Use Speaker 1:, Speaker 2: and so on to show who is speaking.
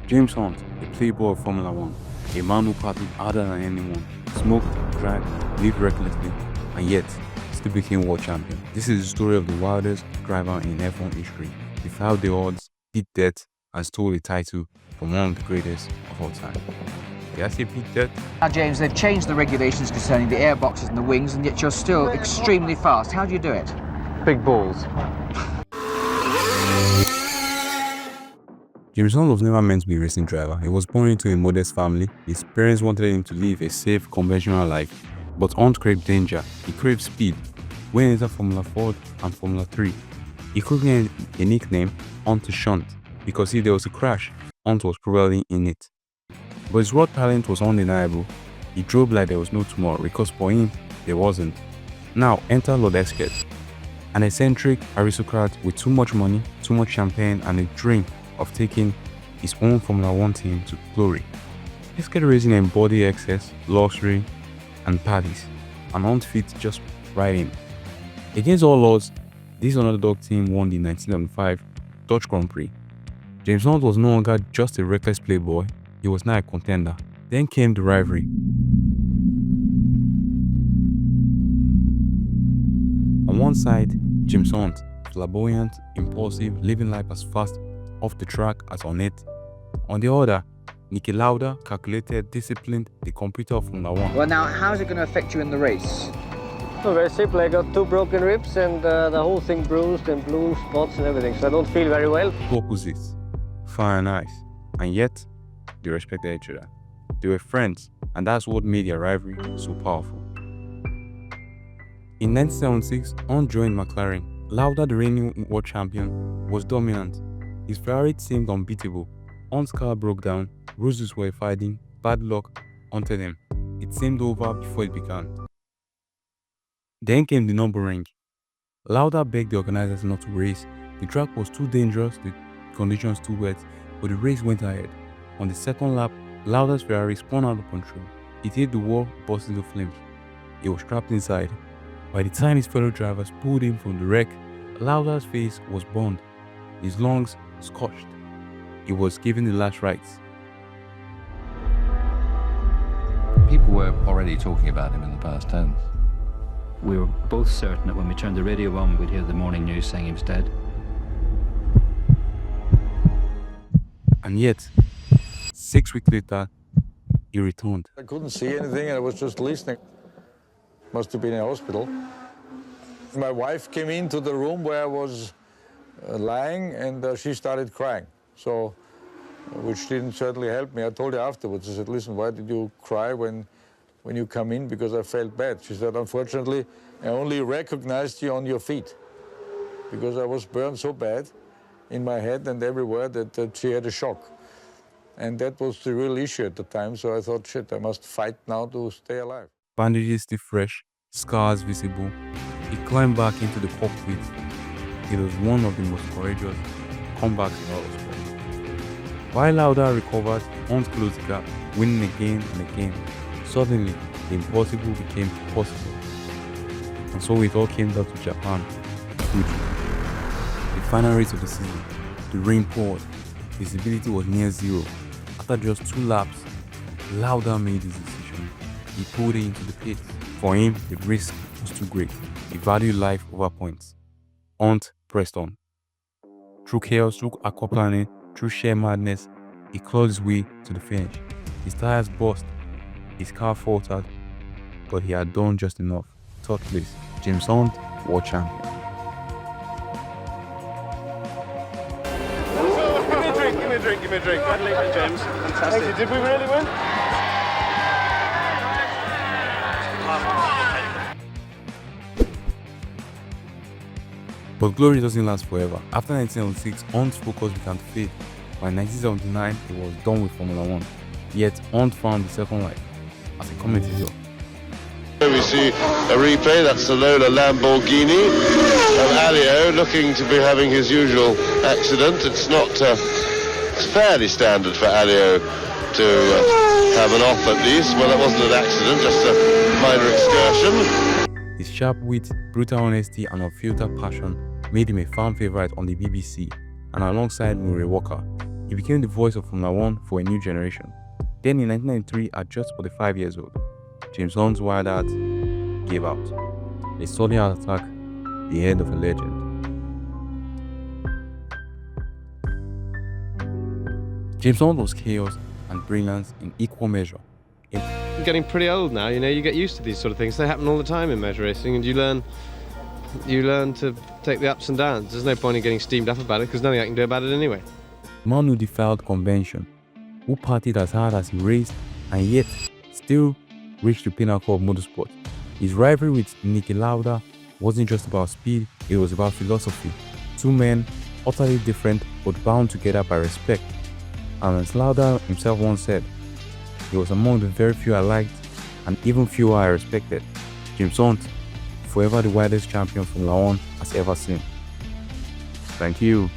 Speaker 1: James Hunt, a playboy of Formula One, a man who partied harder than anyone, smoked, drank, lived recklessly, and yet still became world champion. This is the story of the wildest driver in F1 history. He filed the odds, beat death, and stole a title from one of the greatest of all time. Did I say beat death?
Speaker 2: Now, James, they've changed the regulations concerning the airboxes and the wings, and yet you're still extremely fast. How do you do it?
Speaker 3: Big balls.
Speaker 1: James Hunt was never meant to be a racing driver. He was born into a modest family. His parents wanted him to live a safe, conventional life, but Hunt craved danger. He craved speed. When he entered Formula Ford and Formula 3, he quickly earned a nickname, Hunt to Shunt, because if there was a crash, Hunt was probably in it. But his raw talent was undeniable. He drove like there was no tomorrow, because for him, there wasn't. Now, enter Lord Esket, an eccentric aristocrat with too much money, too much champagne, and a dream of taking his own Formula One team to glory. Esket racing embodied excess, luxury, and parties, and Hunt fit just right in. Against all odds, this underdog team won the 1975 Dutch Grand Prix. James Hunt was no longer just a reckless playboy, he was now a contender. Then came the rivalry. On one side, James Hunt, flamboyant, impulsive, living life as fast off the track as on it. On the other, Nikki Lauda, calculated, disciplined, the computer of Formula One.
Speaker 2: Well, now, how is it going to affect you in the race?
Speaker 3: Well, very simple. I got 2 broken ribs and the whole thing bruised and blue spots and everything, so I don't feel very well.
Speaker 1: Two opposites, fire and ice, and yet they respected each other. They were friends, and that's what made their rivalry so powerful. In 1976, Hunt joined McLaren. Lauda, the reigning world champion, was dominant. His Ferrari seemed unbeatable. Hunt's car broke down, roses were fighting, bad luck haunted him. It seemed over before it began. Then came the numbering. Lauda begged the organizers not to race. The track was too dangerous, the conditions too wet, but the race went ahead. On the second lap, Lauda's Ferrari spun out of control. It hit the wall, burst into flames. He was trapped inside. By the time his fellow drivers pulled him from the wreck, Lauda's face was burned, his lungs scorched. He was given the last rites.
Speaker 4: People were already talking about him in the past tense.
Speaker 5: We were both certain that when we turned the radio on, we'd hear the morning news saying he was dead.
Speaker 1: And yet, 6 weeks later, he returned.
Speaker 6: I couldn't see anything, and I was just listening. Must have been in hospital. My wife came into the room where I was lying, and she started crying. So, which didn't certainly help me. I told her afterwards, I said, listen, why did you cry when you come in? Because I felt bad. She said, unfortunately, I only recognized you on your feet, because I was burned so bad in my head and everywhere that she had a shock. And that was the real issue at the time, so I thought, shit, I must fight now to stay alive.
Speaker 1: Bandages still fresh, scars visible. He climbed back into the cockpit. It was one of the most courageous comebacks in all of sport. While Lauda recovered, Hunt closed the gap, winning again and again. Suddenly, the impossible became possible. And so it all came down to Japan, Fuji. The final race of the season, the rain poured. Visibility was near zero. After just 2 laps, Lauda made his decision. He pulled it into the pit. For him, the risk was too great. He valued life over points. Hunt pressed on. Through chaos, through aquaplaning, through sheer madness, he clawed his way to the finish. His tires burst, his car faltered, but he had done just enough. 3rd place, James Hunt, world champion.
Speaker 7: Give me a drink. Congratulations, James. Fantastic. Thank you. Did we really win?
Speaker 1: But glory doesn't last forever. After 1976, Hunt's focus began to fade. By 1979, he was done with Formula One. Yet, Hunt found the second life as a commentator.
Speaker 8: Here we see a replay, that's the Lola Lamborghini of Alio looking to be having his usual accident. It's fairly standard for Alio to have an off at least. Well, it wasn't an accident, just a minor excursion.
Speaker 1: His sharp wit, brutal honesty, and unfiltered passion made him a fan favorite on the BBC and alongside Murray Walker. He became the voice of Formula One for a new generation. Then in 1993, at just 45 years old, James Hunt's wild heart gave out. A sudden heart attack, the end of a legend. James Hunt was chaos and brilliance in equal measure.
Speaker 9: I'm getting pretty old now, you know, you get used to these sort of things. They happen all the time in motor racing, and you learn to take the ups and downs. There's no point in getting steamed up about it, because nothing I can do about it anyway.
Speaker 1: A man who defied convention, who partied as hard as he raced, and yet still reached the pinnacle of motorsport. His rivalry with Nikki Lauda wasn't just about speed, it was about philosophy. Two men, utterly different, but bound together by respect. And as Lauda himself once said, he was among the very few I liked, and even fewer I respected. James Hunt, forever the widest champion Formula One has ever seen. Thank you.